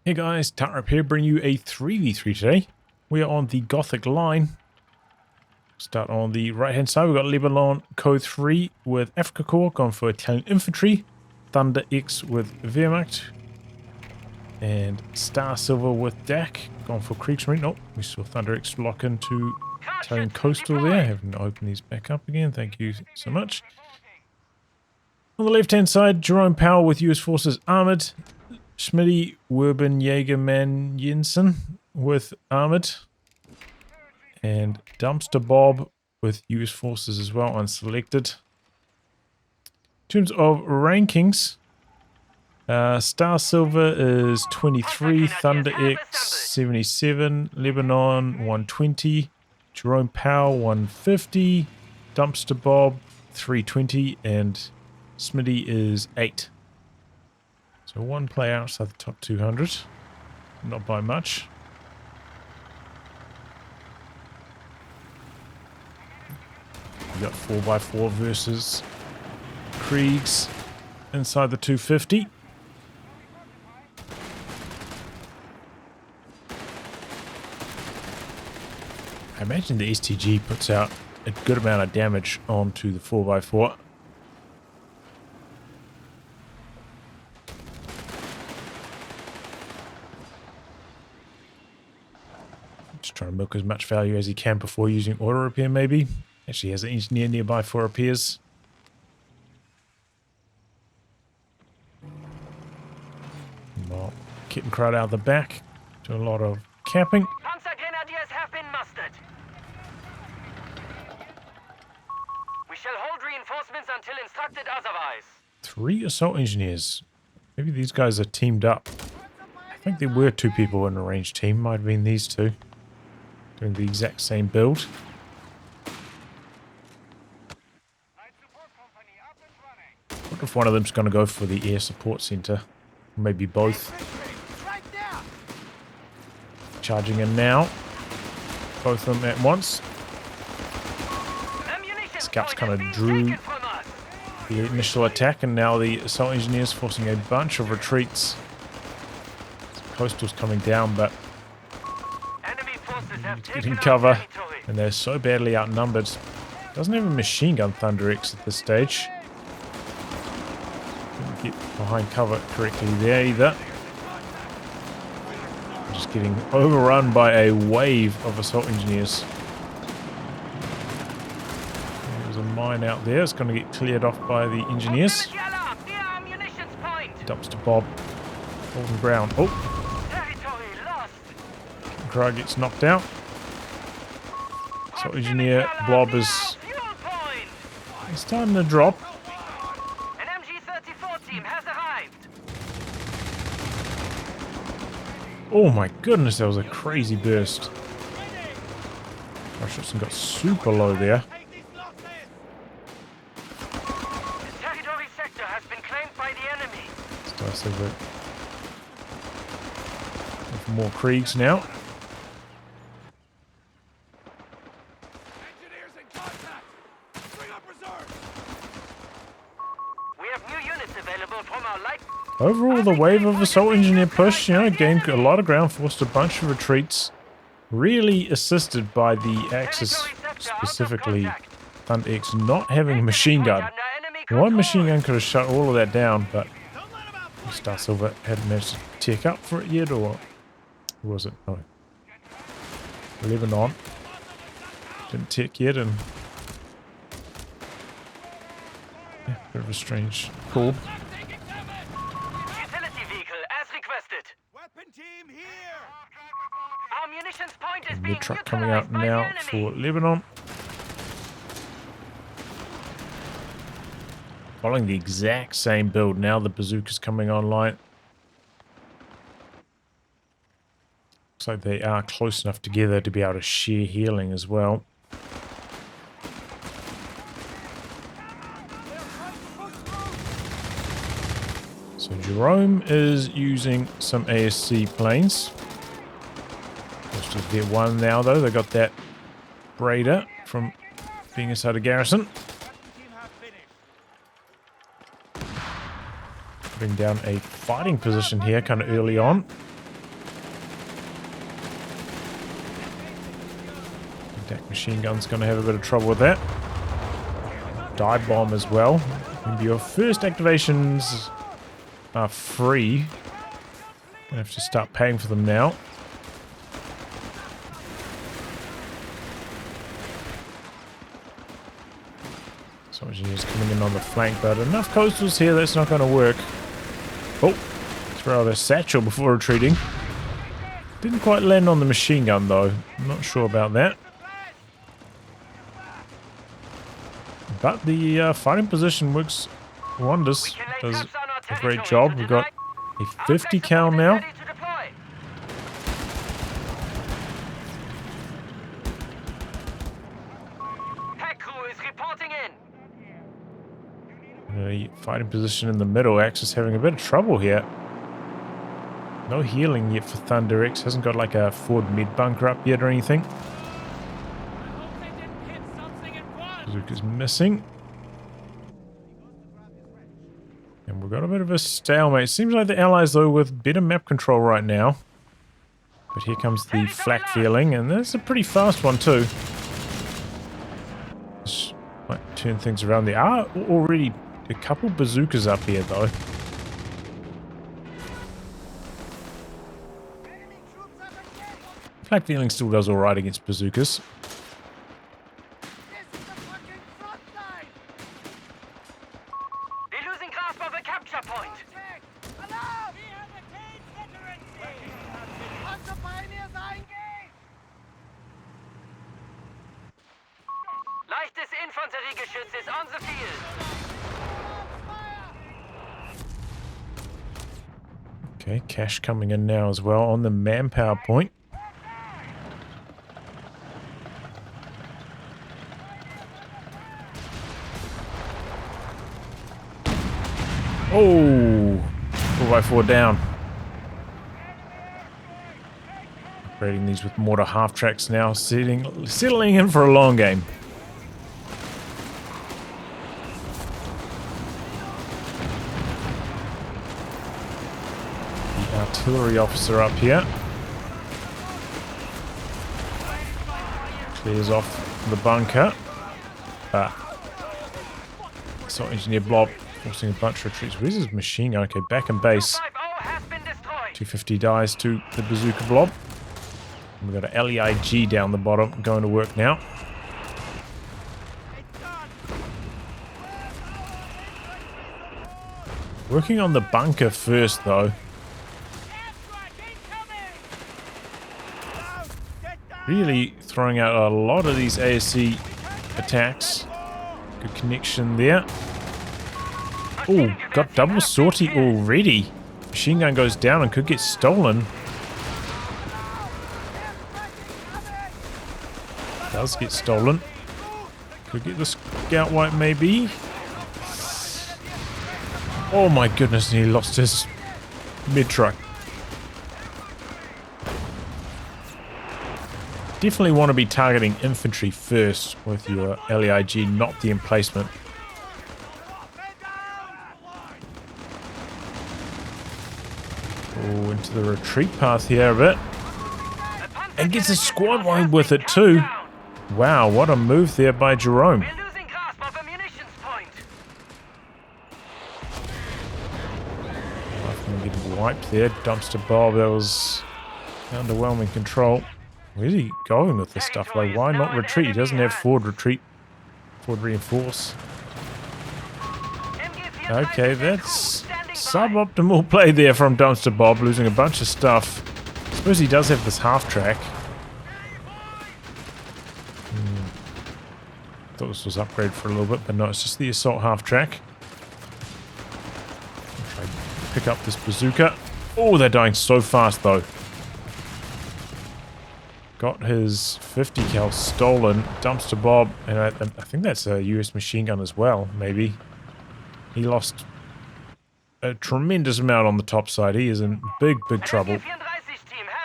Hey guys, ThunderX here, bring you a 3v3 today. We are on the Gothic line. Start on the right hand side, we've got Lebanon COH3 with Afrika Corps, gone for Italian Infantry, ThunderX with Wehrmacht, and Starsilver with DAC, gone for Kreigsmarine. Oh, we saw ThunderX lock into Italian Coastal there, having to open these back up again, thank you so much. On the left hand side, Jerome Powell with US Forces Armoured, Smitty, Werbenjägermanjensen with Armoured, and Dumpster Bob with US Forces as well, unselected. In terms of rankings, Starsilver is 23, ThunderX 77, Lebanon 120, Jerome Powell 150, Dumpster Bob 320, and Smitty is 8. So one player outside the top 200, not by much. We got 4x4 versus Kriegs inside the 250. I imagine the STG puts out a good amount of damage onto the 4x4. Just trying to milk as much value as he can before using auto repair maybe. Actually has an engineer nearby for repairs. Well, kit and crowd out the back. Do a lot of camping. Panzer Grenadiers have been mustered. We shall hold reinforcements until instructed otherwise. 3 assault engineers. Maybe these guys are teamed up. I think there were 2 people in a ranged team. Might have been these 2. Doing the exact same build. What if one of them's going to go for the air support center? Maybe both. Charging in now. Both of them at once. Scouts kind of drew the initial attack, and now the assault engineers forcing a bunch of retreats. Coastal's coming down, but getting cover, and they're so badly outnumbered. Doesn't have a machine gun ThunderX at this stage. Didn't get behind cover correctly there either. Just getting overrun by a wave of assault engineers. There's a mine out there. It's going to get cleared off by the engineers. Dumpster Bob holding ground. Oh! Krug gets knocked out. So engineer Blob is starting to drop. An MG-34 team has arrived. Oh my goodness, that was a crazy burst. Russian got super low there. The territory sector has been claimed by the enemy. Starsilver. More Kriegs now. Overall, the wave of assault engineer push, gained a lot of ground, forced a bunch of retreats. Really assisted by the Axis, specifically ThunderX not having a machine gun. One machine gun could have shut all of that down, but Starsilver hadn't managed to tech up for it yet, or was it? No. Lebanon didn't tech yet, and yeah, bit of a strange call. Mid truck coming out now for Lebanon. Following the exact same build. Now the bazooka's coming online. Looks like they are close enough together to be able to share healing as well. So Jerome is using some ASC planes. Just get one now though. They got that Braider from being inside a garrison. Putting down a fighting position here kind of early on. Machine gun's going to have a bit of trouble with that. Dive bomb as well. Maybe your first activations are free. I have to start paying for them now. Some engineers coming in on the flank, but enough coastals here that's not going to work. Oh, throw out a satchel before retreating. Didn't quite land on the machine gun though. I'm not sure about that. But the fighting position works wonders. Does a great job. We've got a 50 cal now. The fighting position in the middle, Axis having a bit of trouble here. No healing yet for ThunderX. Hasn't got like a forward mid bunker up yet or anything. Bazooka's missing. And we've got a bit of a stalemate. Seems like the Allies though with better map control right now. But here comes the flak feeling, and that's a pretty fast one too. This might turn things around. There are already a couple bazookas up here though. Flak feeling still does alright against bazookas. We're losing grasp of a capture point. Leichtes Infanteriegeschütz is on the field. Okay, cash coming in now as well on the manpower point. Oh, 4x4 down. Upgrading these with mortar half tracks now, settling in for a long game. The artillery officer up here clears off the bunker. So engineer blob forcing a bunch of retreats. Where's his machine gun? Okay, back in base. 250 dies to the bazooka blob. And we've got an LEIG down the bottom going to work now. Working on the bunker first though. Really throwing out a lot of these ASC attacks. Good connection there. Oh, got double sortie already. Machine gun goes down and could get stolen. Does get stolen. Could get the scout wipe maybe. Oh my goodness, and he lost his mid-truck. Definitely want to be targeting infantry first with your LEIG, not the emplacement. Oh, into the retreat path here a bit. And gets a squad wipe with it too. Wow, what a move there by Jerome. Getting wiped there. Dumpster Bob, that was underwhelming control. Where's he going with this stuff? Like, why not retreat? He doesn't have forward retreat. Forward reinforce. Okay, that's suboptimal play there from Dumpster Bob, losing a bunch of stuff. I suppose he does have this half track. Thought this was upgraded for a little bit, but no, it's just the assault half track. I'll try to pick up this bazooka. Oh, they're dying so fast though. Got his 50 cal stolen. Dumpster Bob, and I think that's a US machine gun as well, maybe. He lost a tremendous amount on the top side. He is in big, big trouble.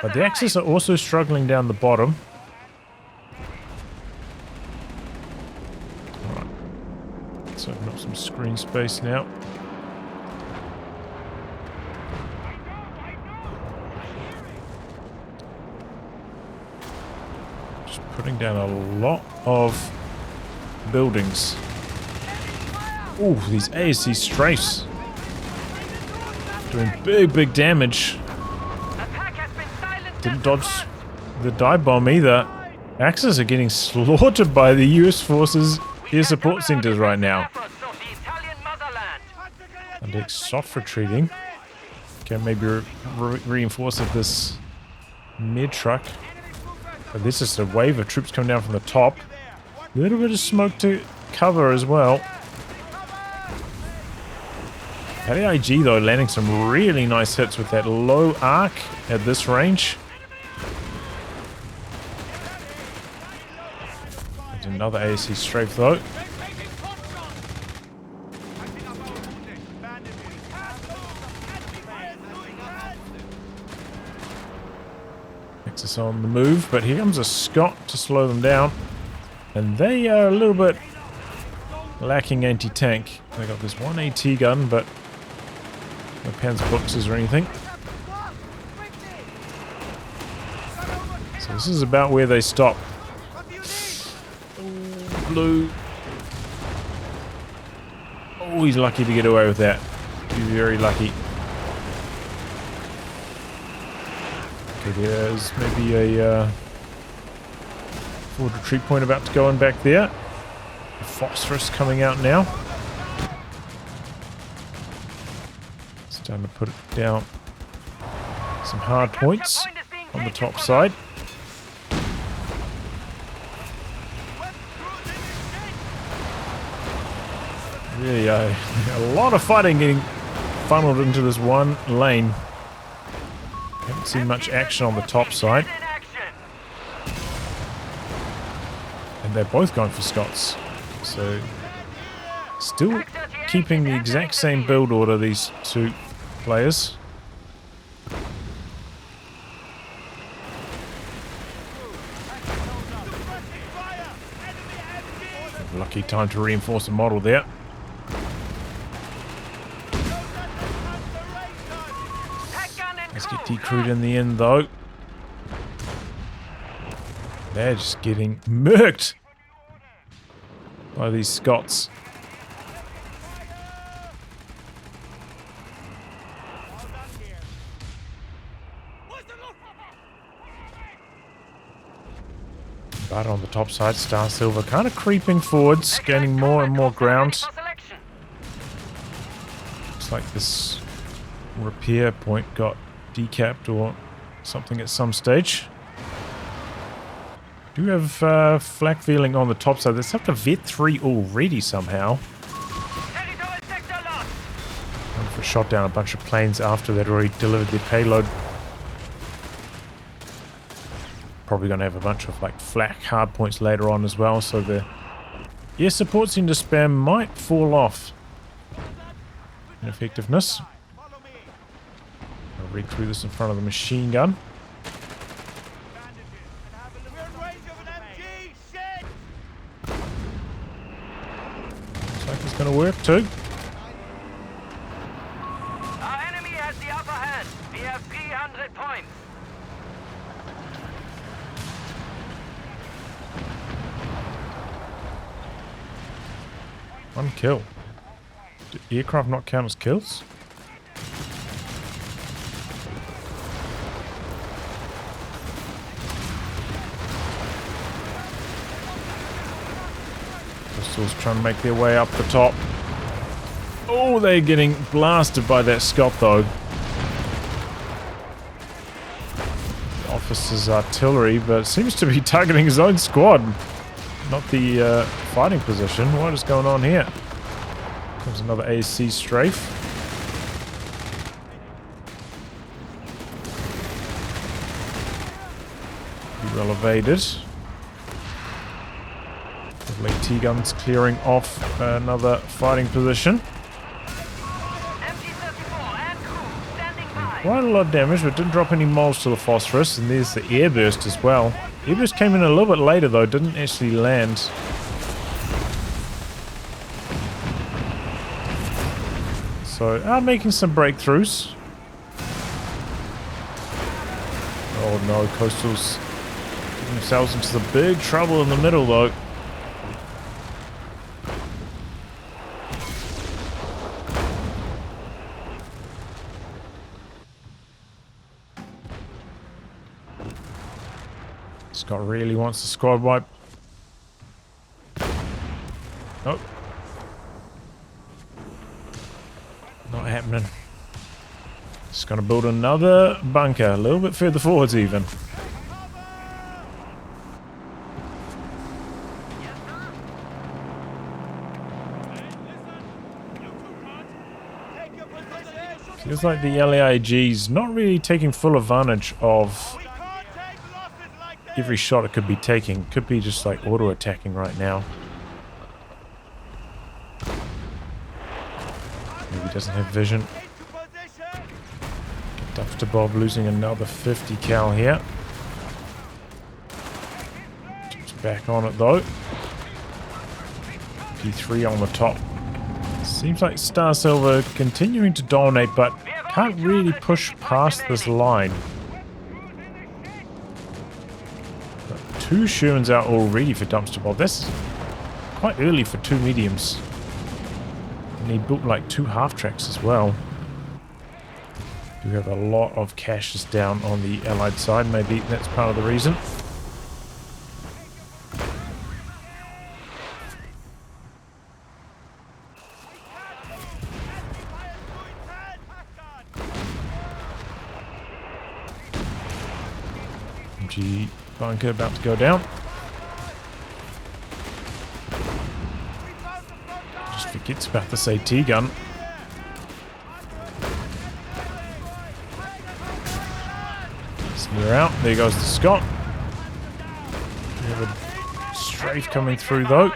But the Axis are also struggling down the bottom. Alright. Let's open up some screen space now. Just putting down a lot of buildings. Ooh, these ASC strafes. Doing big damage. Didn't dodge the dive bomb either. Axis are getting slaughtered by the US forces air support centers right now. ThunderX soft retreating. Can maybe reinforce with this mid truck. But this is a wave of troops coming down from the top. A little bit of smoke to cover as well. AIG though landing some really nice hits with that low arc at this range. There's another ASC strafe though. Axis on the move, but here comes a Scot to slow them down. And they are a little bit lacking anti-tank. They got this one AT gun, but no Panzer boxes or anything. So this is about where they stop. Ooh, blue. Oh, he's lucky to get away with that. He's very lucky. Okay, there's maybe a forward retreat point about to go in back there. The phosphorus coming out now. Starting to put it down. Some hard points on the top side. Really, a lot of fighting getting funneled into this one lane. Haven't seen much action on the top side. And they're both going for Scots. So, still keeping the exact same build order, these two players. Lucky time to reinforce the model there. Let's get decrewed in the end though. They're just getting murked by these Scots. But on the top side, Starsilver kind of creeping forwards, gaining more and more ground. Looks like this repair point got decapped or something at some stage. Do have flak veering on the top side. There's up to Vet 3 already somehow. Going for a shot down a bunch of planes after they'd already delivered their payload. Probably going to have a bunch of like flak hard points later on as well, so the air support center spam might fall off in effectiveness. I'll read through this in front of the machine gun. Looks like it's going to work too. Our enemy has the upper hand. We have 300 points. One kill. Do aircraft not count as kills? Pistols trying to make their way up the top. Oh, they're getting blasted by that Scot though. The officer's artillery, but seems to be targeting his own squad. Not the fighting position. What is going on here? Comes another ASC strafe. Well evaded. Lovely T-guns clearing off another fighting position. Quite a lot of damage, but didn't drop any moles to the phosphorus. And there's the airburst as well. Airburst came in a little bit later though, didn't actually land. So, making some breakthroughs. Oh no, Coastal's themselves into some big trouble in the middle, though. Scott really wants the squad wipe. Nope. Not happening. Just gonna build another bunker, a little bit further forwards even. Feels like the LAIG's not really taking full advantage of every shot it could be taking. Could be just like auto-attacking right now. Maybe doesn't have vision. Duff to Bob losing another 50 cal here. Just back on it though. P3 on the top. Seems like Starsilver continuing to dominate, but can't really push past this line. Got 2 Shermans out already for Dumpster Bob. That's quite early for 2 mediums. And he built like 2 half-tracks as well. We have a lot of caches down on the Allied side. Maybe that's part of the reason. MG bunker about to go down. Just forgets about this AT gun. Smear out. There goes the Scott. We have a strafe coming through though.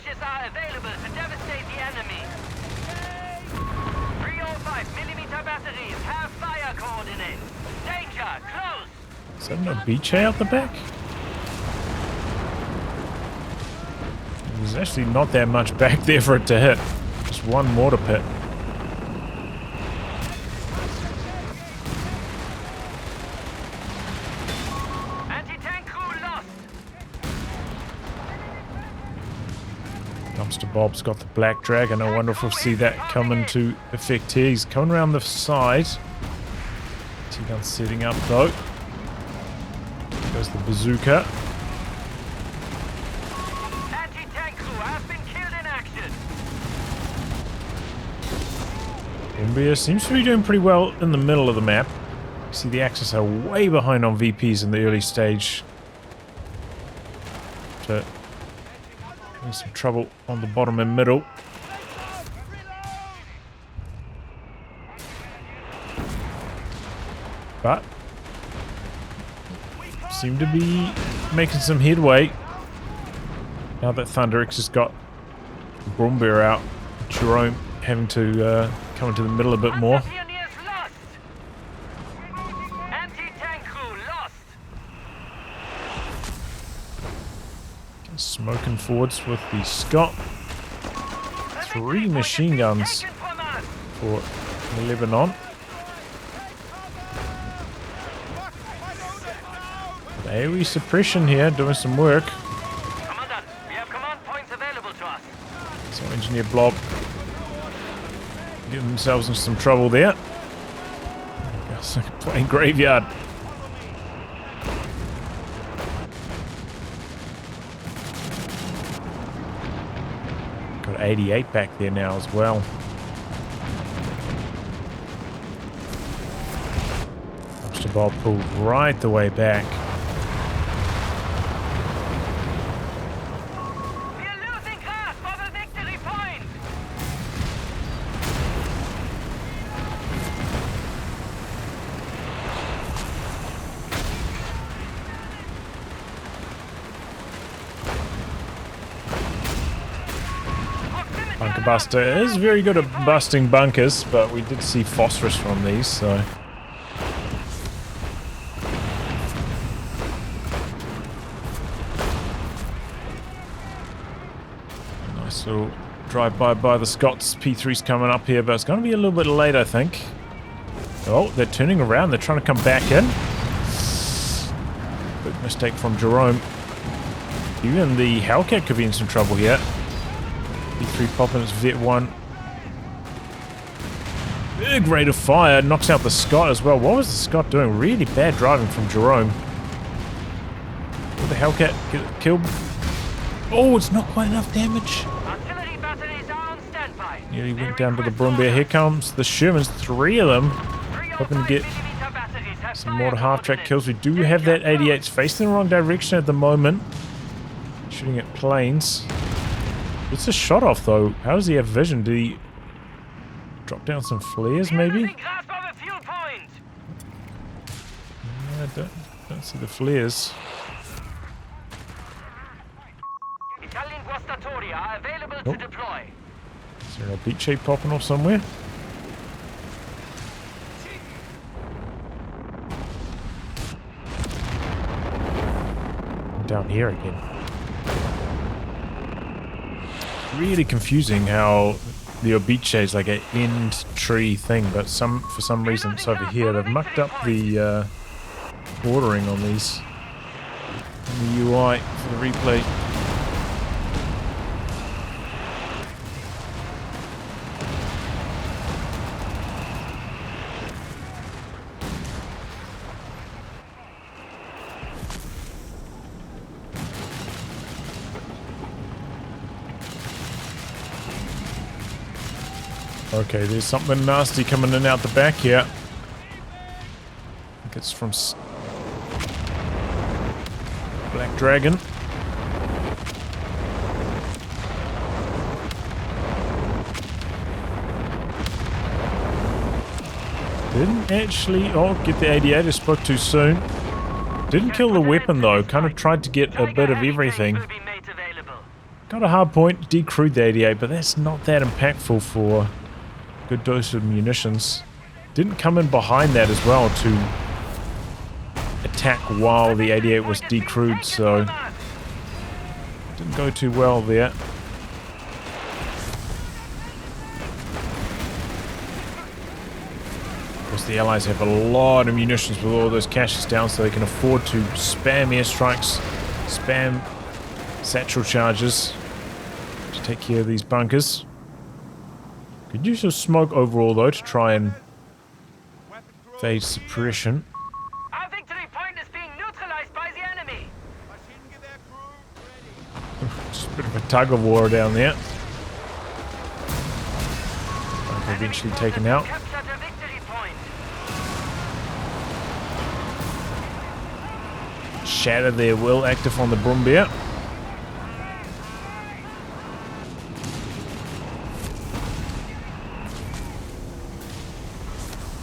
Is that no beachhead out the back? There's actually not that much back there for it to hit. Just one mortar pit. Dumpster Bob's got the Black Dragon. I wonder if we'll see that come into effect here. He's coming around the side. T-gun setting up though. There's the bazooka. Anti-tank crew have been killed in action. Umbria seems to be doing pretty well in the middle of the map. You see the Axis are way behind on VPs in the early stage. So, having some trouble on the bottom and middle. But seem to be making some headway. Now that ThunderX has got Brombeer out, Jerome having to come into the middle a bit more. Anti-tank crew lost. Smoking forwards with the Scott. 3 machine guns for Lebanon. AoE suppression here, doing some work. Commandant, we have command points available to us. So Engineer Blob getting themselves into some trouble there. Playing graveyard. Got 88 back there now as well. Mr. Bob pulled right the way back. Bunker Buster is very good at busting bunkers, but we did see phosphorus from these, so... Nice little drive-by by the Scots. P3's coming up here, but it's going to be a little bit late, I think. Oh, they're turning around. They're trying to come back in. Big mistake from Jerome. Even the Hellcat could be in some trouble here. D3 popping its Vet 1. Big rate of fire. Knocks out the Scott as well. What was the Scott doing? Really bad driving from Jerome. Will the Hellcat get killed? Oh, it's not quite enough damage. Artillery batteries are on standby. Nearly went down to the Brumbier. Here comes the Shermans. 3 of them. Hoping to get some more half-track kills. We do have that 88s facing the wrong direction at the moment. Shooting at planes. It's a shot off though. How does he have vision? Did he drop down some flares maybe? I don't see the flares. Italian Guastatori are available Nope. to deploy. Is there a beach shape popping off somewhere? Down here again. Really confusing how the Obiche is like an end tree thing, but for some reason it's over here. They've mucked up the ordering on these on the UI for the replay. Okay, there's something nasty coming in out the back here. I think it's from Black Dragon. Didn't actually... Oh, get the 88. I spoke too soon. Didn't kill the weapon though. Kind of tried to get a bit of everything. Got a hard point. Decrewed the 88, but that's not that impactful for... good dose of munitions. Didn't come in behind that as well to attack while the 88 was decrewed, so didn't go too well there. Of course, the Allies have a lot of munitions with all those caches down, so they can afford to spam airstrikes, spam satchel charges to take care of these bunkers. Could use some smoke overall though to try and evade suppression. Our victory point is being neutralized by the enemy. Just a bit of a tug of war down there. Bunker eventually taken out. Captured the victory point. Shatter their will active on the Brumbier.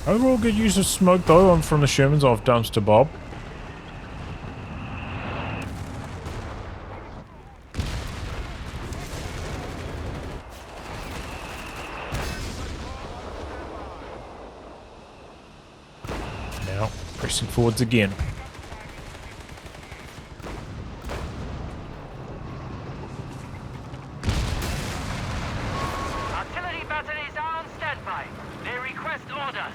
Overall good use of smoke though from the Shermans off Dumpster Bob. Now pressing forwards again. Artillery batteries are on standby. They request orders.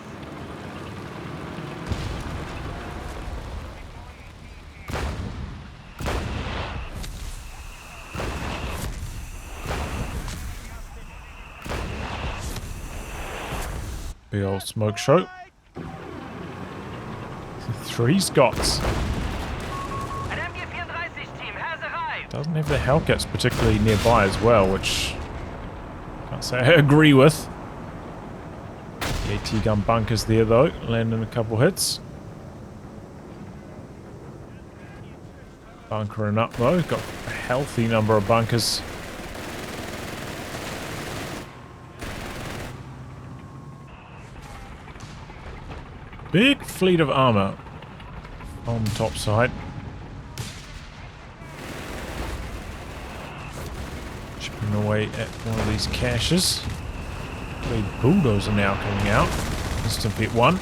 Big old smoke show. 3 Scots. An MG-34 team has arrived. Doesn't have the Hellcats particularly nearby as well, which can't say I agree with. The AT gun bunkers there though, landing a couple hits. Bunkering up though, got a healthy number of bunkers. Big fleet of armor on the top side. Chipping away at one of these caches. The bulldozer now coming out. Instant hit 1.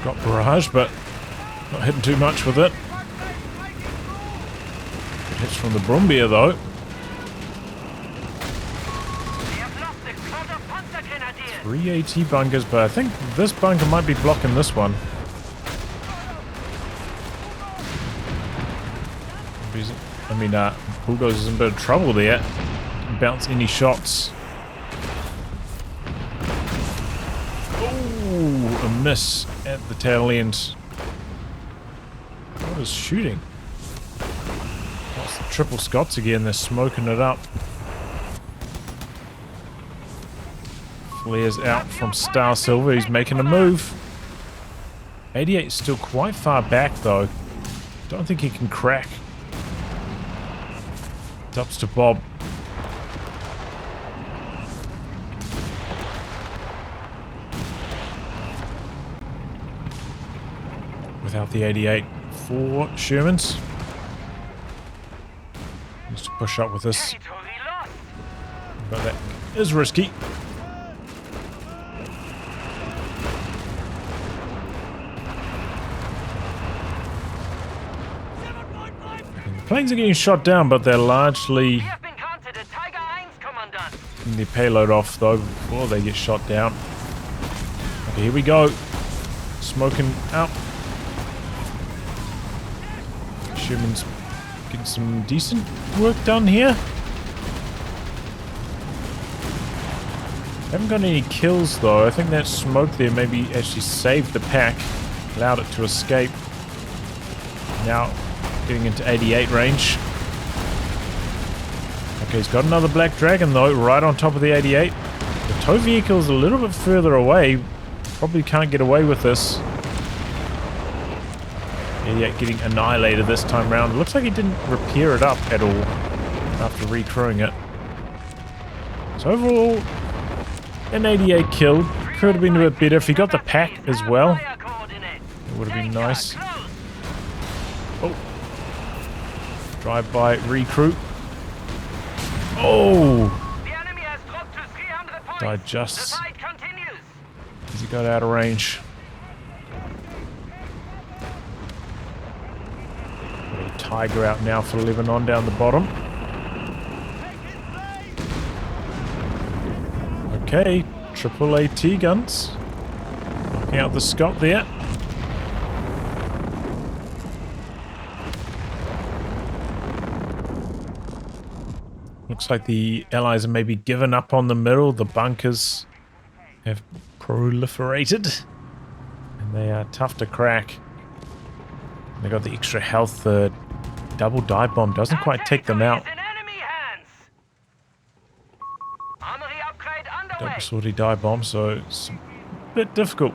Got barrage, but not hitting too much with it. Good Hits from the Brumbier though. We have lost the squad of Panzergrenadiers. 3 AT bunkers, but I think this bunker might be blocking this one. I mean, Bulldozer is in a bit of trouble there. Didn't bounce any shots. Oh, a miss at the tail end. What is shooting? That's the triple Scots again. They're smoking it up. Flares out from Starsilver. He's making a move. 88 is still quite far back though. Don't think he can crack. Ups to Bob. Without the 88 for Shermans. Needs to push up with this. But that is risky. Planes are getting shot down, but they're largely getting their payload off though before they get shot down. Okay, here we go. Smoking out. Sherman's getting some decent work done here. Haven't got any kills though. I think that smoke there maybe actually saved the pack, allowed it to escape. Now getting into 88 range. Okay, he's got another Black Dragon though, right on top of the 88. The tow vehicle is a little bit further away. Probably can't get away with this. 88 getting annihilated this time round. Looks like he didn't repair it up at all after recrewing it. So overall, an 88 kill. Could have been a bit better if he got the pack as well. It would have been nice. Oh. Drive-by recruit. Oh! Died just as he got out of range. Got a Tiger out now for Lebanon down the bottom. Okay, triple AT guns. Knocking out the Scot there. Looks like the Allies are maybe given up on the middle. The bunkers have proliferated. And they are tough to crack. They got the extra health. The double dive bomb doesn't quite take them out. Double sortie dive bomb, so it's a bit difficult.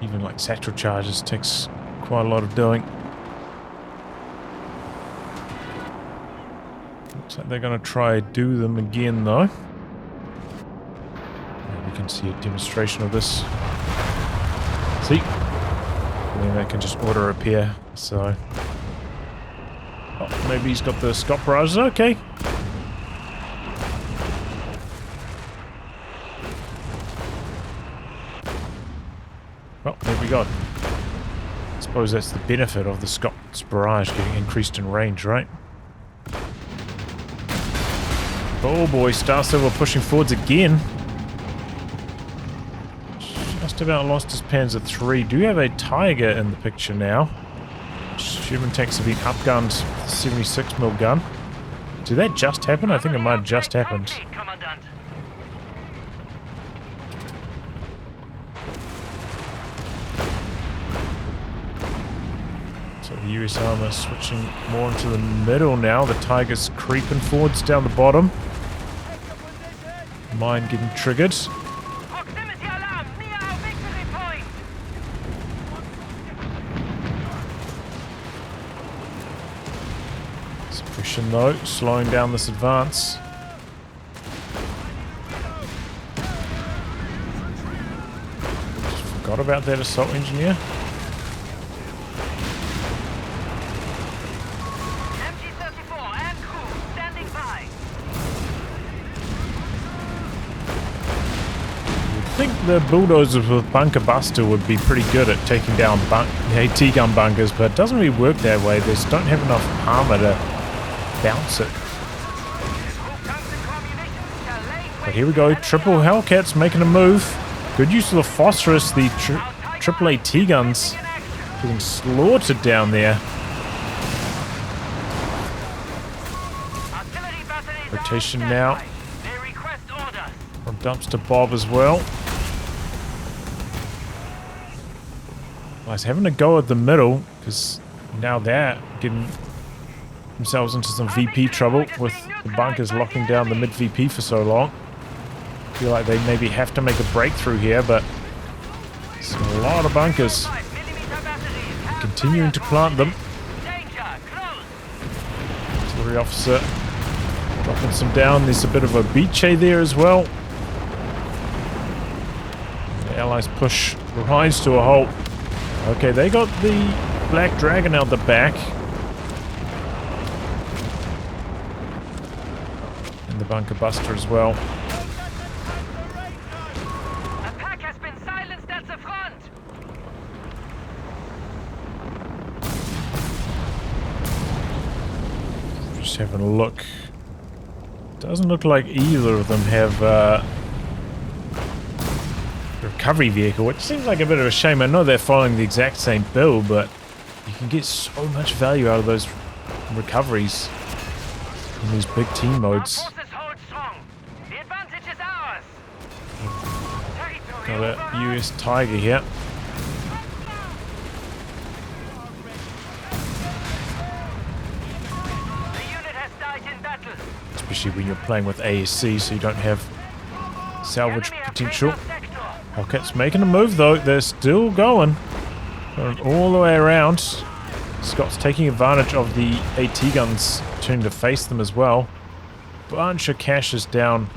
Even like satchel charges takes quite a lot of doing. Looks like they're going to try do them again though. We can see a demonstration of this. See? And then they can just auto repair. So, oh, maybe he's got the Scot barrages. Okay. Well, there we go. I suppose that's the benefit of the Scots barrage getting increased in range, right? Oh boy, Starsilver pushing forwards again. Just about lost his Panzer III. Do we have a Tiger in the picture now? Sherman tanks have been upgunned with a 76mm gun. Did that just happen? I think it might have just happened. So the US armor switching more into the middle now. The Tiger's creeping forwards down the bottom. Mine getting triggered. Suppression though, slowing down this advance. Just forgot about that assault engineer. the bulldozers with bunker buster would be pretty good at taking down AT gun bunkers, but it doesn't really work that way. They just don't have enough armor to bounce it. But here we go, triple Hellcats making a move. Good use of the phosphorus. The triple AT guns getting slaughtered down there. Rotation now from Dumpster Bob as well. Nice, having a go at the middle, because now they're getting themselves into some VP trouble with the bunkers locking down the mid VP for so long. Feel like they maybe have to make a breakthrough here, but it's a lot of bunkers. Continuing to plant them. Artillery officer dropping some down. There's a bit of a beach there as well. The Allies push the Rise to a halt. Okay, they got the Black Dragon out the back. And the Bunker Buster as well. Attack has been silenced at the front. Just having a look. Doesn't look like either of them have recovery vehicle, which seems like a bit of a shame. I know they're following the exact same build, but you can get so much value out of those recoveries in these big team modes. Got a US Tiger here. Especially when you're playing with ASC, so you don't have salvage potential. Hellcats making a move though, they're still going. Going all the way around. Scott's taking advantage of the AT guns turning to face them as well. Bunch of caches down.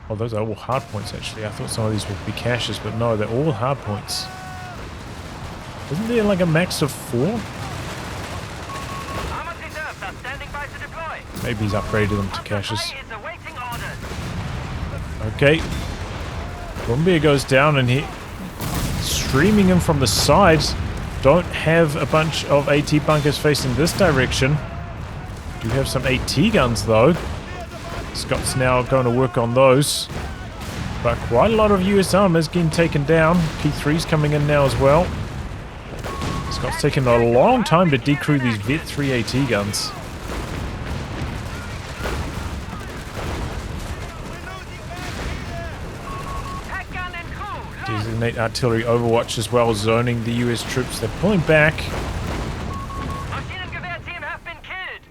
Oh, those are all hard points actually. I thought some of these would be caches, but no, they're all hard points. Isn't there like a max of 4? Maybe he's upgraded them to caches. Okay. Werbenjäger goes down and he streaming him from the sides. Don't have a bunch of AT bunkers facing this direction. Do have some AT guns though. Scott's now going to work on those. But quite a lot of US armors getting taken down. P3's coming in now as well. Scott's taken a long time to decrew these Vet 3 AT guns. Designate artillery overwatch as well, zoning the US troops. They're pulling back.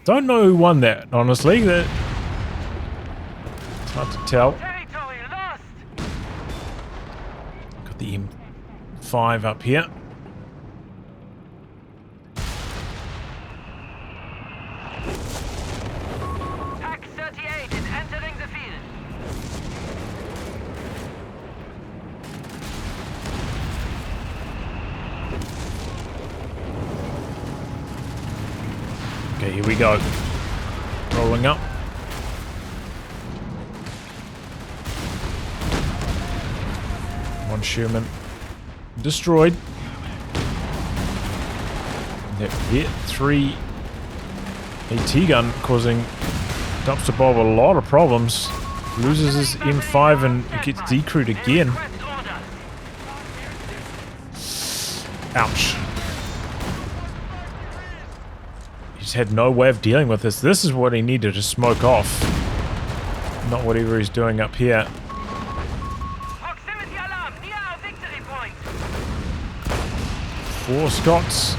Don't know who won that, honestly. It's hard to tell. Got the M5 up here. Okay, here we go. Rolling up. One Sherman destroyed. That Vet 3 AT gun causing Dumpster Bob a lot of problems. Loses his M5 and it gets decrewed again. Ouch. He's had no way of dealing with this. This is what he needed to smoke off. Not whatever he's doing up here. Four Scots.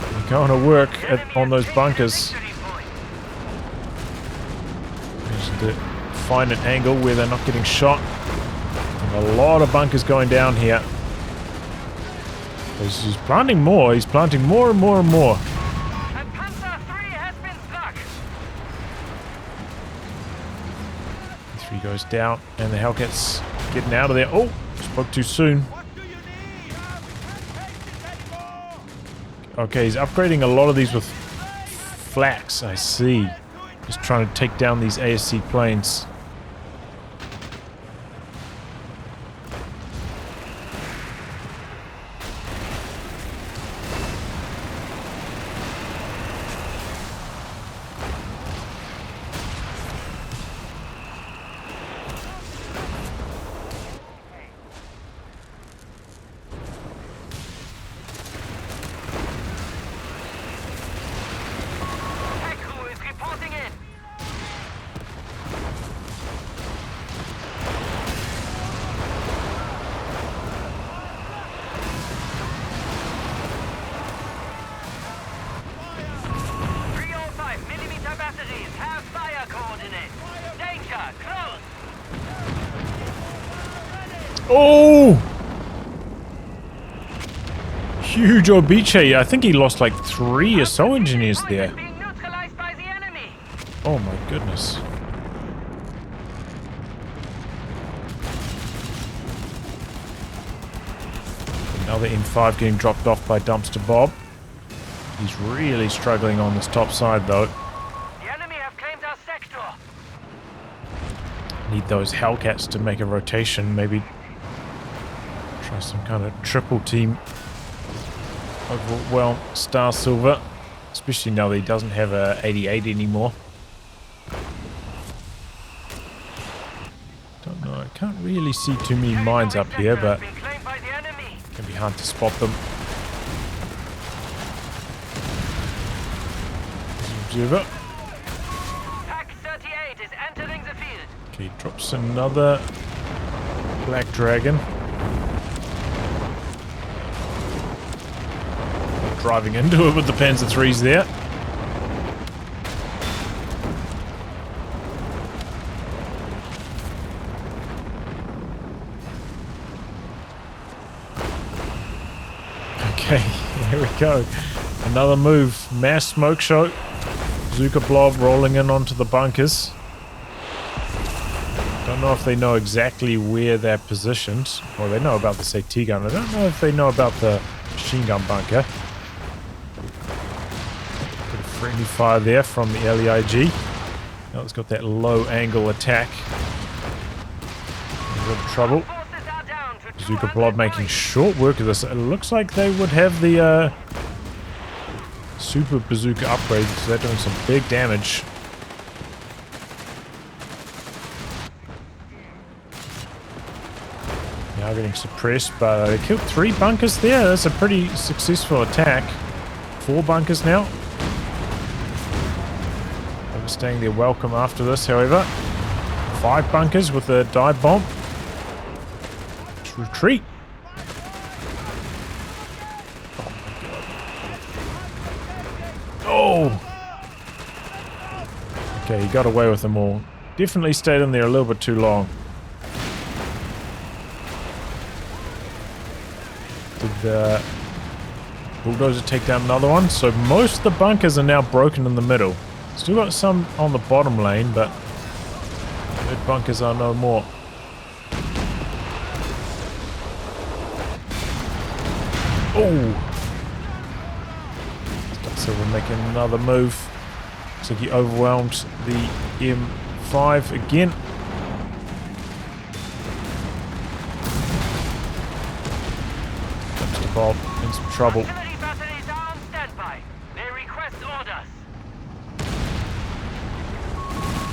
They're going to work on those bunkers. Just to find an angle where they're not getting shot. And a lot of bunkers going down here. He's planting more. He's planting more and more and more. Three goes down, and the Hellcats getting out of there. Oh, spoke too soon. Okay, he's upgrading a lot of these with flax. I see. Just trying to take down these ASC planes. Oh! Huge Obiche. I think he lost like 3 assault engineers there. Being neutralized by the enemy. Oh my goodness. Another M5 getting dropped off by Dumpster Bob. He's really struggling on this top side though. The enemy have claimed our sector. Need those Hellcats to make a rotation. Maybe try some kind of triple team. Overwhelm Starsilver. Especially now that he doesn't have a 88 anymore. Don't know. I can't really see too many mines up here, but Been claimed by the enemy. it can be hard to spot them. Observer. Pack 38 is entering the field. Okay, drops another Black Dragon. Driving into it with the Panzer IIIs there. Okay, here we go. Another move. Mass smoke show. Bazooka blob rolling in onto the bunkers. Don't know if they know exactly where they're positioned. Well, they know about the AT gun. I don't know if they know about the machine gun bunker. Bit of friendly fire there from the LEIG. Now it's got that low angle attack. A little trouble. Forces are down to Bazooka 200 blob making points. short work of this. It looks like they would have the super bazooka upgrade, so they're doing some big damage. Now getting suppressed, but they killed 3 bunkers there. That's a pretty successful attack. 4 bunkers now. Overstaying their welcome after this, however. 5 bunkers with a dive bomb. Let's retreat. Oh! Okay, he got away with them all. Definitely stayed in there a little bit too long. Did the bulldozer take down another one? So most of the bunkers are now broken in the middle. Still got some on the bottom lane, but mid bunkers are no more. Oh! So we're making another move. Looks like he overwhelmed the M5 again. Mr. Bob in some trouble. Artillery batteries are on standby. They request orders.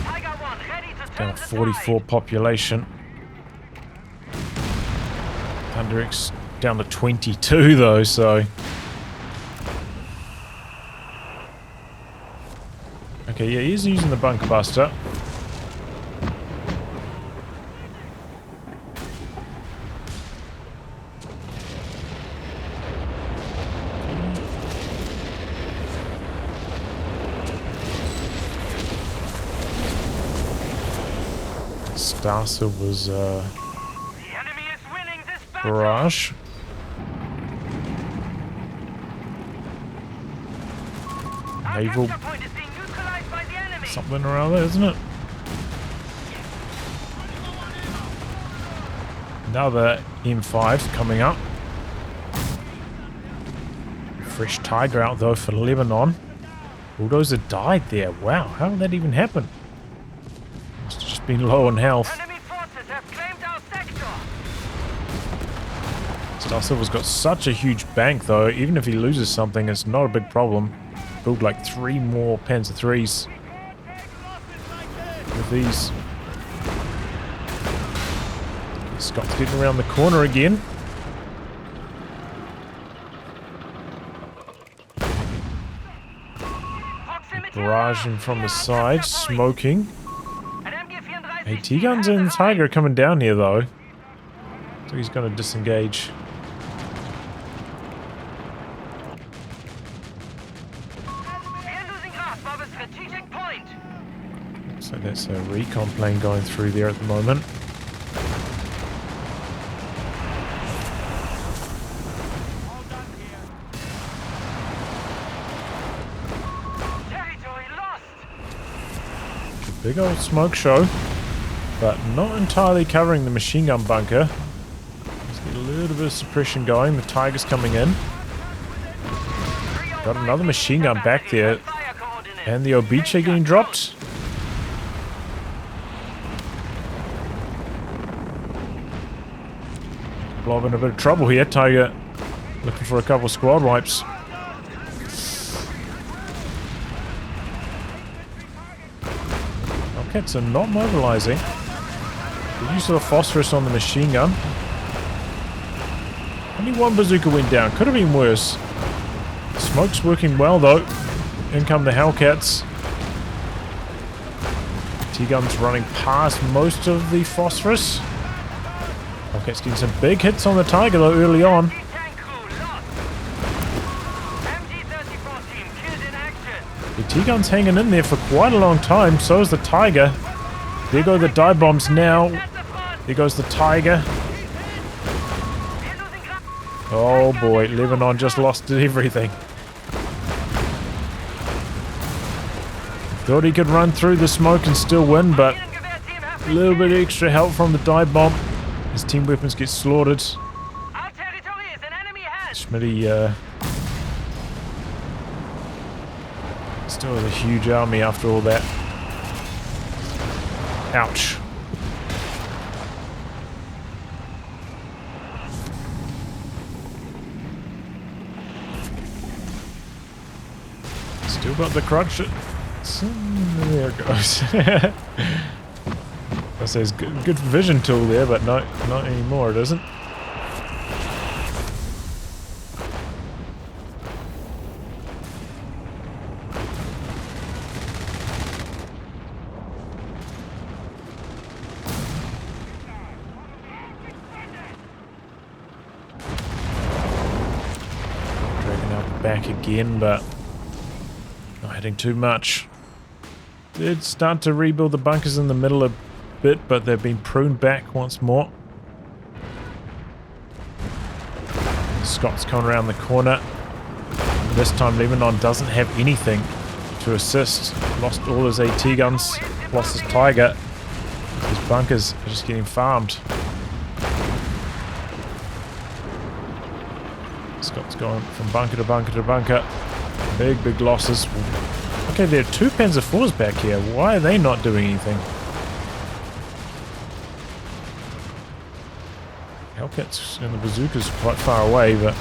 Tiger 1 ready to turn Down the 44 tide. population. ThunderX down to 22 though, so. Okay, yeah, he's using the bunker buster. Starsilver's The enemy is winning this battle. barrage. Our Naval capture point is being neutralized by the enemy. something or other, isn't it? Another M5 coming up. Fresh Tiger out though for Lebanon. Bulldozer died there. Wow, how did that even happen? Must have just been low on health. Enemy forces have claimed our sector. Starsilver's got such a huge bank though, even if he loses something, it's not a big problem. Build like 3 more Panzer IIIs with these. Scott's getting around the corner again. Barraging from the side, smoking. AT guns and Tiger are coming down here though. So he's going to disengage. So that's a recon plane going through there at the moment. Big old smoke show. But not entirely covering the machine gun bunker. Let's get a little bit of suppression going. The Tiger's coming in. Got another machine gun back there. And the Obiche getting dropped. Blob in a bit of trouble here. Tiger looking for a couple of squad wipes. Hellcats are not mobilizing. The use of the phosphorus on the machine gun. Only one bazooka went down. Could have been worse. Smoke's working well though. In come the Hellcats. T-gun's running past most of the phosphorus. Hellcats getting some big hits on the Tiger though early on. The T-gun's hanging in there for quite a long time. So is the Tiger. There go the dive bombs now. There goes the Tiger. Oh boy, Lebanon just lost everything. Thought he could run through the smoke and still win, but a little bit extra help from the dive bomb. His team weapons get slaughtered. Smitty still has a huge army after all that. Ouch. Still got the crutch. There it goes. That says good vision tool there, but not anymore, it isn't. Dragging out the back again, but not hitting too much. Did start to rebuild the bunkers in the middle a bit, but they've been pruned back once more. Scott's coming around the corner. This time Lebanon doesn't have anything to assist. Lost all his AT guns, lost his Tiger. His bunkers are just getting farmed. Scott's going from bunker to bunker to bunker. Big losses. Okay, there are two Panzer IVs back here. Why are they not doing anything? Hellcats and the bazookas quite far away, but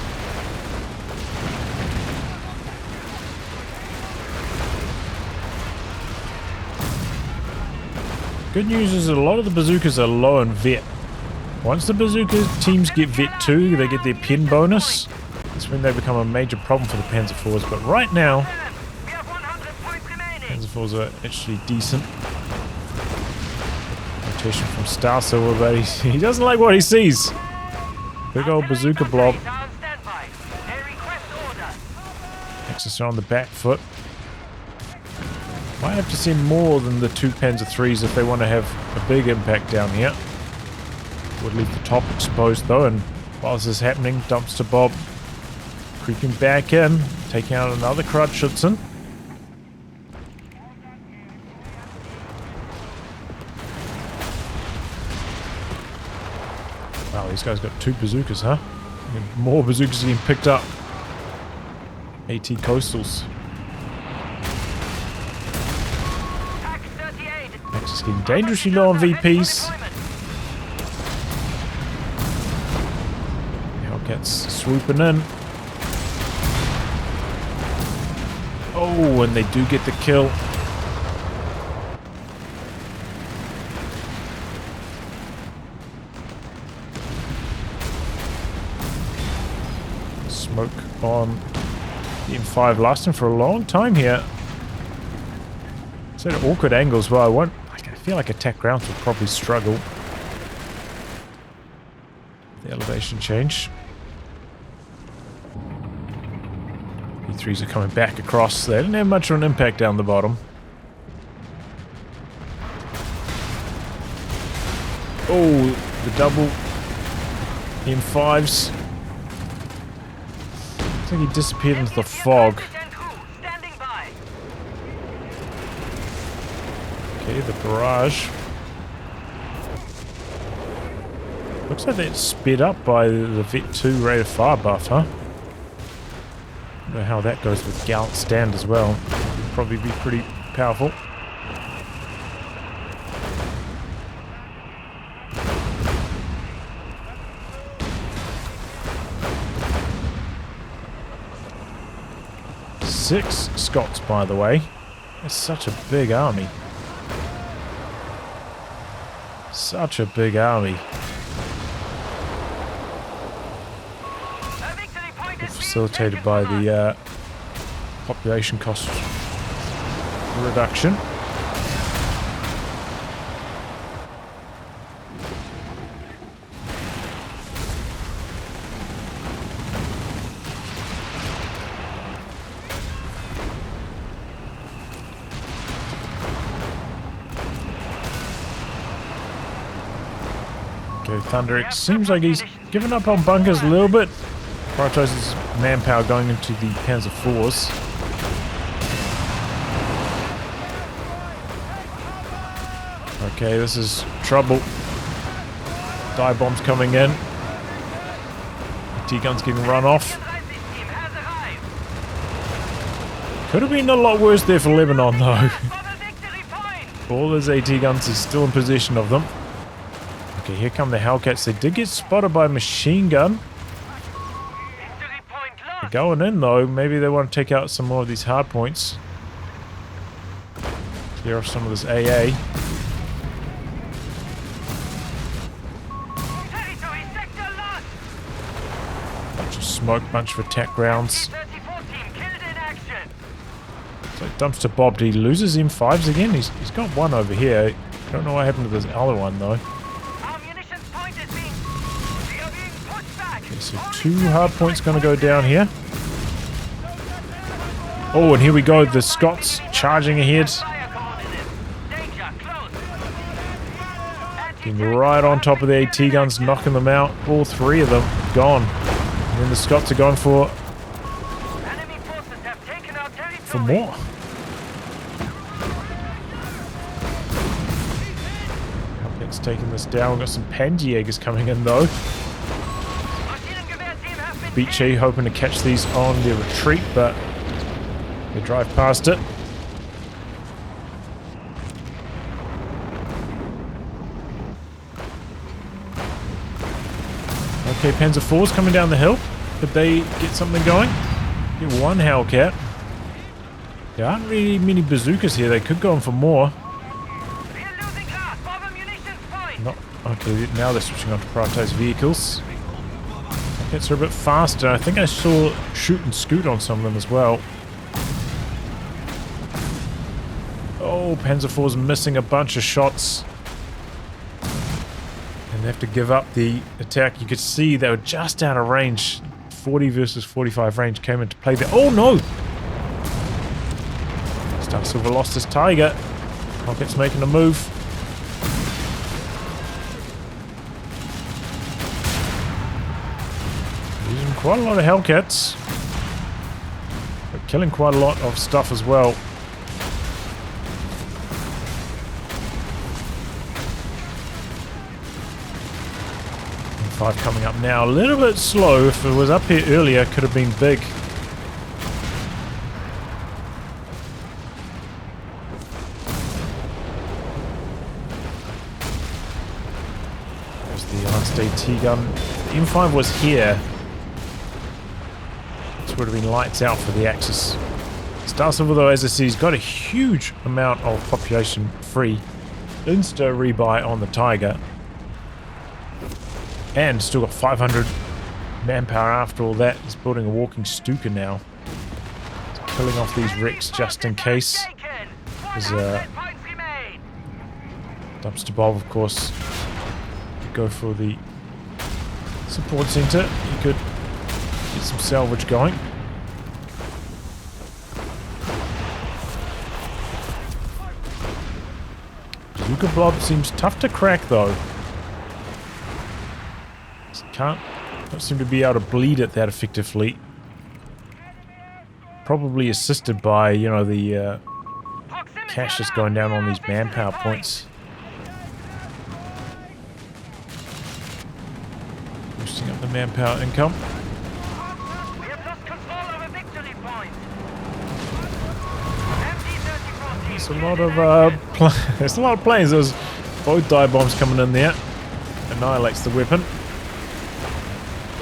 good news is that a lot of the bazookas are low in vet. Once the bazooka teams get vet 2, they get their pin bonus. That's when they become a major problem for the Panzer IVs. But right now, Panzer IVs are actually decent. Rotation from Starsilver, but he doesn't like what he sees. Big old bazooka blob. Axis are on the back foot. Might have to send more than the two Panzer IIIs if they want to have a big impact down here. Would leave the top exposed though, and while this is happening, Dumpster Bob creeping back in, taking out another Kreigsmarine. Wow, these guys got two bazookas, huh? And more bazookas getting picked up. AT Coastals. Axis getting dangerously low on VPs. Hellcats swooping in. Oh, and they do get the kill. Smoke on the M5 lasting for a long time here. It's at awkward angles where I feel like attack grounds will probably struggle. The elevation change. E3s are coming back across. They didn't have much of an impact down the bottom. Oh, the double M5s. Looks like he disappeared into the fog. Okay, the barrage. Looks like that's sped up by the Vet 2 rate of fire buff, huh? Don't know how that goes with Gallant Stand as well. Would probably be pretty powerful. Six Scots, by the way. That's such a big army. Such a big army. Facilitated by the population cost reduction. Okay, ThunderX seems like he's given up on bunkers a little bit. Prioritizes manpower going into the Panzer IVs. Okay, this is trouble. Dive bombs coming in. T-guns getting run off. Could have been a lot worse there for Lebanon though. All those AT guns is still in possession of them. Okay, here come the Hellcats. They did get spotted by a machine gun. They're going in though. Maybe they want to take out some more of these hard points. Clear off some of this AA. Bunch of smoke, bunch of attack rounds. So Dumpster Bob, he loses M5s again. He's got one over here. I don't know what happened to this other one though. Okay, so 2 hard points going to go down here. Oh, and here we go. The Scots charging ahead. Getting right on top of the AT guns, knocking them out. All 3 of them gone. And then the Scots are going for more. Hellcat's taking this down. We've got some Panzerjägers coming in though. Beachy hoping to catch these on their retreat, but they drive past it. Okay, Panzer IV's coming down the hill. Could they get something going? Get one Hellcat. There aren't really many bazookas here. They could go on for more. Not, okay, now they're switching on to prioritized vehicles. Hellcats are a bit faster. I think I saw shoot and scoot on some of them as well. Oh, Panzer IV's missing a bunch of shots. And they have to give up the attack. You could see they were just out of range. 40 versus 45 range came into play there. Oh no! Starsilver lost his Tiger. Hellcat's making a move. Using quite a lot of Hellcats. But killing quite a lot of stuff as well. M5 coming up now. A little bit slow. If it was up here earlier, could have been big. There's the last AT gun. The M5 was here. This would have been lights out for the Axis. Starsilver, though, as I see, he's got a huge amount of population free. Insta rebuy on the Tiger. And still got 500 manpower after all that. He's building a walking Stuka now. He's killing off these Wrecks just in case. There's a Dumpster Bob, of course. Could go for the support center. He could get some salvage going. Bazooka Blob seems tough to crack though. Don't seem to be able to bleed it that effectively. cash just going down on these manpower points. Boosting up the manpower income. We have lost control of a victory point. There's a lot of there's a lot of planes. There's both dive bombs coming in there. Annihilates the weapon.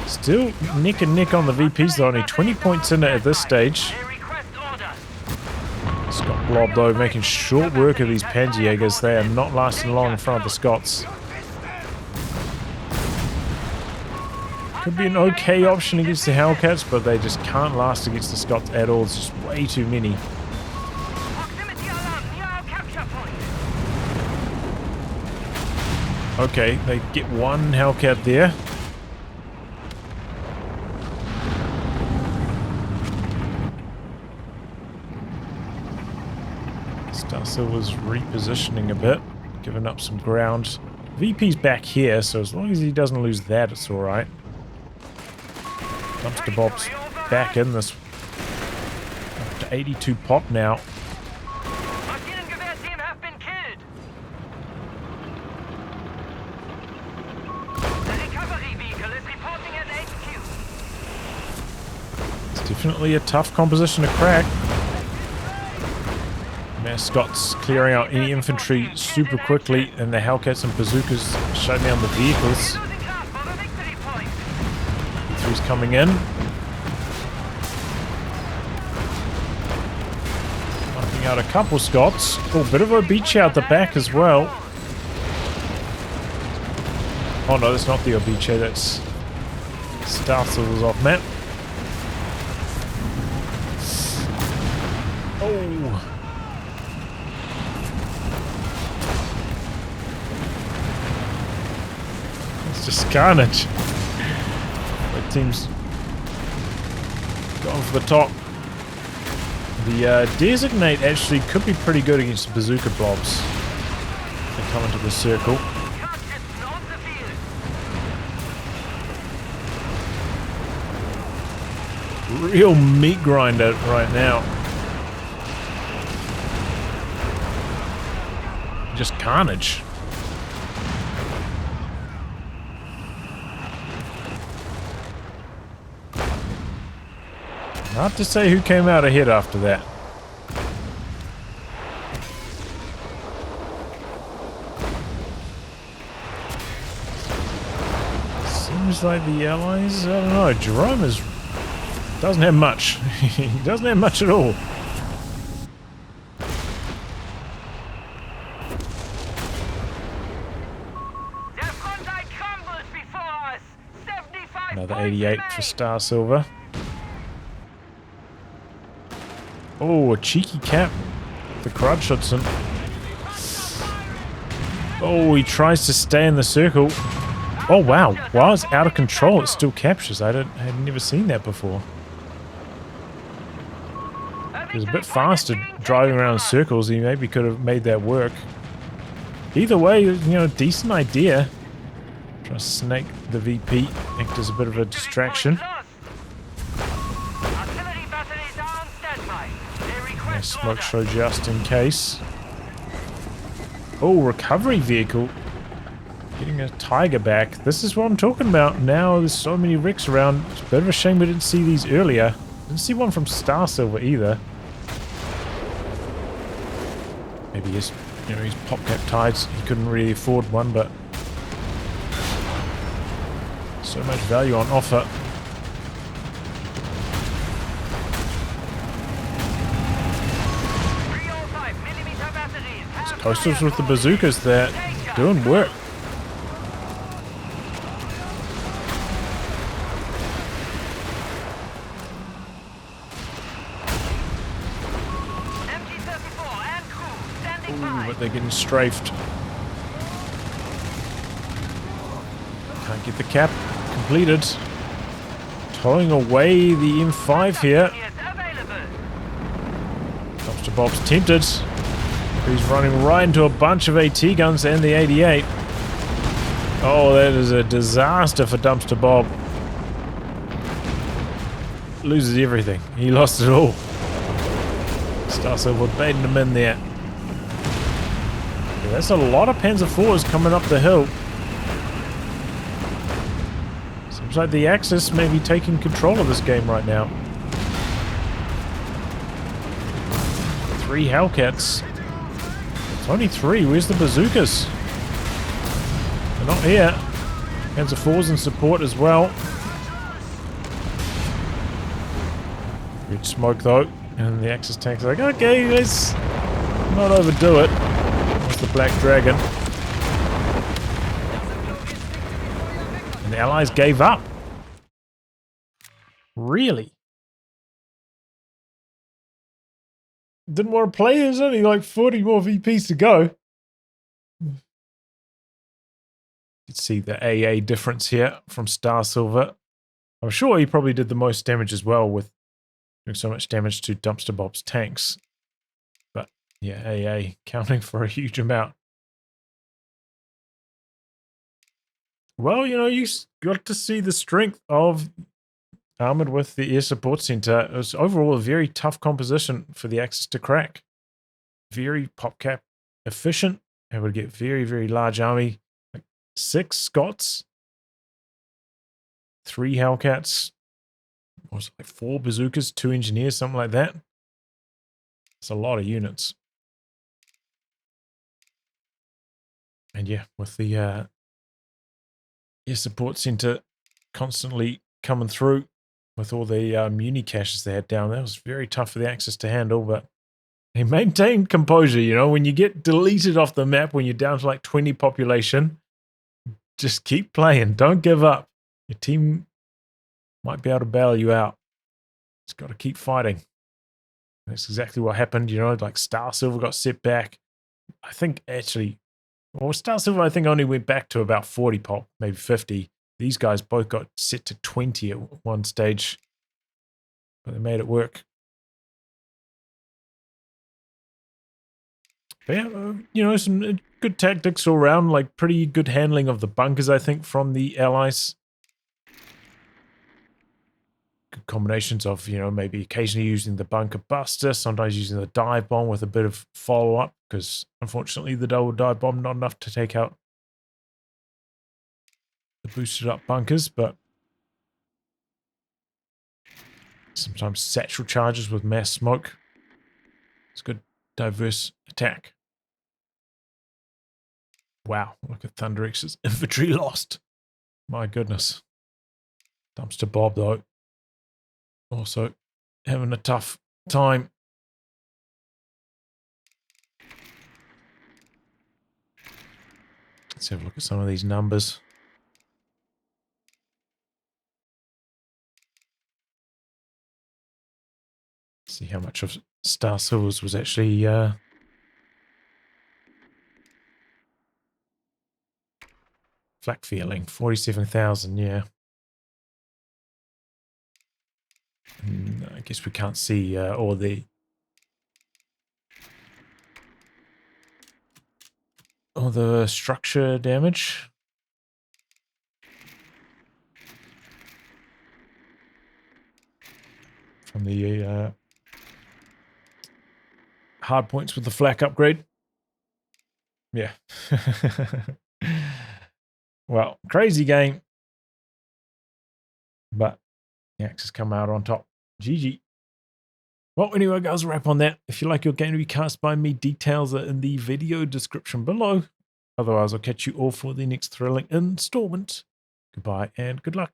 Still neck and neck on the VPs though. Only 20 points in it at this stage. Scott Blob though making short work of these Panzerjägers. They are not lasting long in front of the Scots. Could be an okay option against the Hellcats, but they just can't last against the Scots at all. It's just way too many. Okay, they get one Hellcat there. Starsilver's repositioning a bit, giving up some ground. VP's back here, so as long as he doesn't lose that, it's alright. Dumpster Bob's back in this. Up to 82 pop now. It's definitely a tough composition to crack. Scott's clearing out any infantry super quickly, and the Hellcats and bazookas shutting down the vehicles. Three's coming in. Knocking out a couple Scots. Oh, bit of a beach out the back as well. Oh no, that's not the Obiche, that's Starsilver's off map. Oh. Just carnage. That team's going for the top. The designate actually could be pretty good against the bazooka blobs. They come into the circle. Real meat grinder right now. Just carnage. Hard to say who came out ahead after that. Seems like the Allies, I don't know, Jerome doesn't have much. He doesn't have much at all. Another 88 for Starsilver. Oh, a cheeky cap. The Kreigsmarine. Oh, he tries to stay in the circle. Oh, wow. Wow, it's out of control. It still captures. I had never seen that before. He was a bit faster driving around in circles. He maybe could have made that work. Either way, you know, decent idea. Try to snake the VP. Act as a bit of a distraction. Smoke show just in case. Oh, recovery vehicle. Getting a Tiger back. This is what I'm talking about. Now there's so many wrecks around. It's a bit of a shame we didn't see these earlier. Didn't see one from Starsilver either. Maybe his, you know, his pop cap tides. He couldn't really afford one, but so much value on offer. Coasters with the bazookas there, doing work. Ooh, but they're getting strafed. Can't get the cap completed. Towing away the M5 here. Dumpster Bob's tempted. He's running right into a bunch of AT guns and the 88. Oh, that is a disaster for Dumpster Bob. Loses everything. He lost it all. Starsilver baiting him in there. Yeah, that's a lot of Panzer IVs coming up the hill. Seems like the Axis may be taking control of this game right now. 3 Hellcats. It's only 3. Where's the bazookas? They're not here. Panzer IVs in support as well. Good smoke though. And the Axis tank's like, okay, let's not overdo it. That's the Black Dragon. And the Allies gave up. Really? Didn't want to play. There's only like 40 more VPs to go. You can see the AA difference here from Starsilver. I'm sure he probably did the most damage as well with doing so much damage to Dumpster Bob's tanks. But yeah, AA counting for a huge amount. Well, you know, you got to see the strength of Armored with the Air Support Center. It was overall a very tough composition for the Axis to crack. Very PopCap efficient. Able to get very, very large army. Like 6 Scots. 3 Hellcats. What was it, like 4 bazookas, 2 engineers, something like that. It's a lot of units. And yeah, with the Air Support Center constantly coming through, with all the muni caches they had down there. It was very tough for the Axis to handle, but he maintained composure. You know, when you get deleted off the map, when you're down to like 20 population, just keep playing. Don't give up. Your team might be able to bail you out. Just got to keep fighting. That's exactly what happened. You know, like Starsilver got set back. I think actually, well, Starsilver I think only went back to about 40 pop, maybe 50. These guys both got set to 20 at one stage, but they made it work. But yeah, you know, some good tactics all around, like pretty good handling of the bunkers, I think, from the Allies. Good combinations of, you know, maybe occasionally using the bunker buster, sometimes using the dive bomb with a bit of follow-up, because unfortunately the double dive bomb not enough to take out the boosted up bunkers, but sometimes satchel charges with mass smoke. It's good, diverse attack. Wow, look at ThunderX's infantry lost. My goodness. Dumpster Bob, though, also having a tough time. Let's have a look at some of these numbers. See how much of Starsilver's was actually flak feeling. 47,000, yeah. I guess we can't see all the structure damage. From the hard points with the flak upgrade. Yeah. Well, crazy game. But the Axis come out on top. GG. Well, anyway, guys, wrap on that. If you like your game to be cast by me, details are in the video description below. Otherwise, I'll catch you all for the next thrilling installment. Goodbye and good luck.